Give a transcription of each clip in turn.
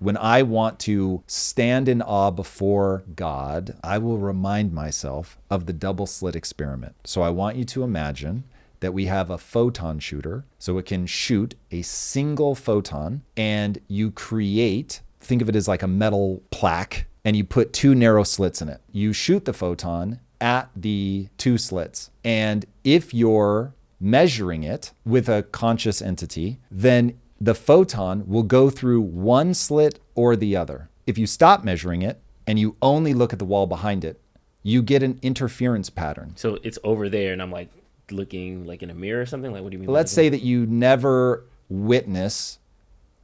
When I want to stand in awe before God, I will remind myself of the double slit experiment. So I want you to imagine that we have a photon shooter, so it can shoot a single photon, and you create, think of it as like a metal plaque, and you put two narrow slits in it. You shoot the photon at the two slits. And if you're measuring it with a conscious entity, then the photon will go through one slit or the other. If you stop measuring it and you only look at the wall behind it, you get an interference pattern. So it's over there and I'm like looking like in a mirror or something? Like, what do you mean? Let's say that you never witness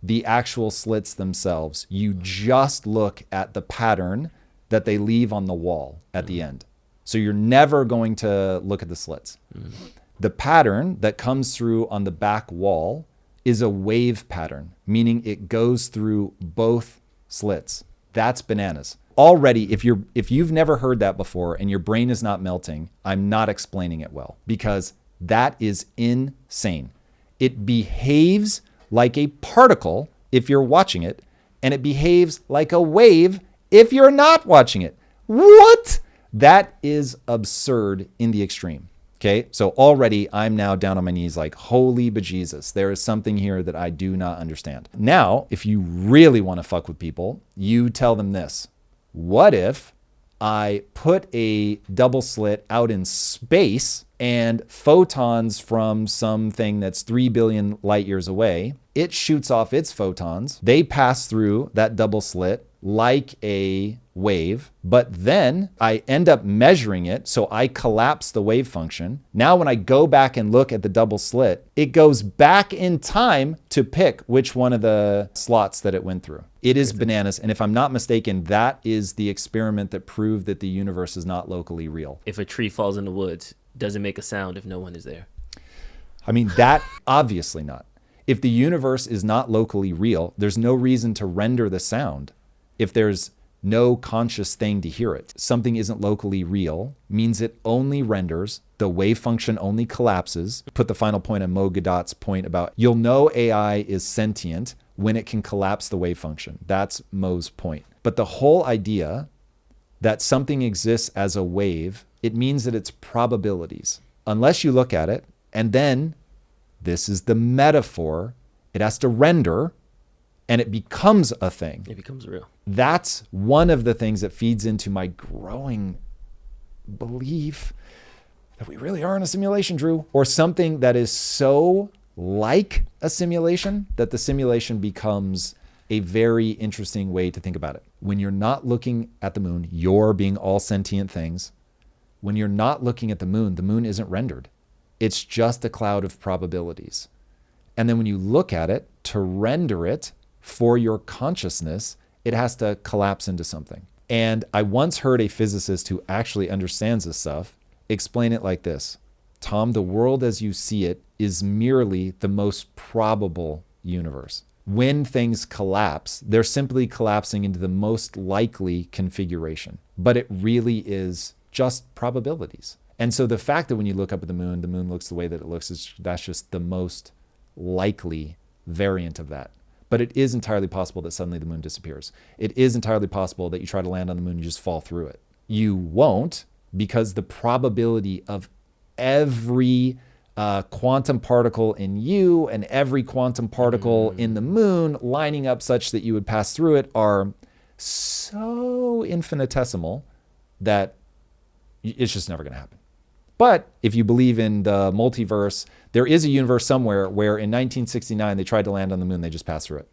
the actual slits themselves. You just look at the pattern that they leave on the wall at the end. So you're never going to look at the slits. The pattern that comes through on the back wall is a wave pattern, meaning it goes through both slits. That's bananas. Already, if you've never heard that before and your brain is not melting, I'm not explaining it well, because that is insane. It behaves like a particle if you're watching it, and it behaves like a wave if you're not watching it. What? That is absurd in the extreme. Okay, so already I'm now down on my knees like, holy bejesus, there is something here that I do not understand. Now, if you really want to fuck with people, you tell them this. What if I put a double slit out in space and photons from something that's 3 billion light years away, it shoots off its photons, they pass through that double slit like a wave, but then I end up measuring it, so I collapse the wave function. Now when I go back and look at the double slit, it goes back in time to pick which one of the slots that it went through. It is bananas, and if I'm not mistaken, that is the experiment that proved that the universe is not locally real. If a tree falls in the woods, does it make a sound if no one is there? I mean, that obviously not. If the universe is not locally real, there's no reason to render the sound. If there's no conscious thing to hear it, something isn't locally real means it only renders, the wave function only collapses. Put the final point on Mo Gadot's point about you'll know AI is sentient when it can collapse the wave function. That's Mo's point. But the whole idea that something exists as a wave, it means that it's probabilities. Unless you look at it, and then this is the metaphor, it has to render, and it becomes a thing. It becomes real. That's one of the things that feeds into my growing belief that we really are in a simulation, Drew, or something that is so like a simulation that the simulation becomes a very interesting way to think about it. When you're not looking at the moon, you're being all sentient things. When you're not looking at the moon isn't rendered. It's just a cloud of probabilities. And then when you look at it, to render it for your consciousness, it has to collapse into something. And I once heard a physicist who actually understands this stuff explain it like this. Tom, the world as you see it is merely the most probable universe. When things collapse, they're simply collapsing into the most likely configuration. But it really is just probabilities. And so the fact that when you look up at the moon looks the way that it looks, that's just the most likely variant of that. But it is entirely possible that suddenly the moon disappears. It is entirely possible that you try to land on the moon and you just fall through it. You won't, because the probability of every quantum particle in you and every quantum particle in the moon lining up such that you would pass through it are so infinitesimal that it's just never going to happen. But if you believe in the multiverse, there is a universe somewhere where in 1969 they tried to land on the moon, they just passed through it.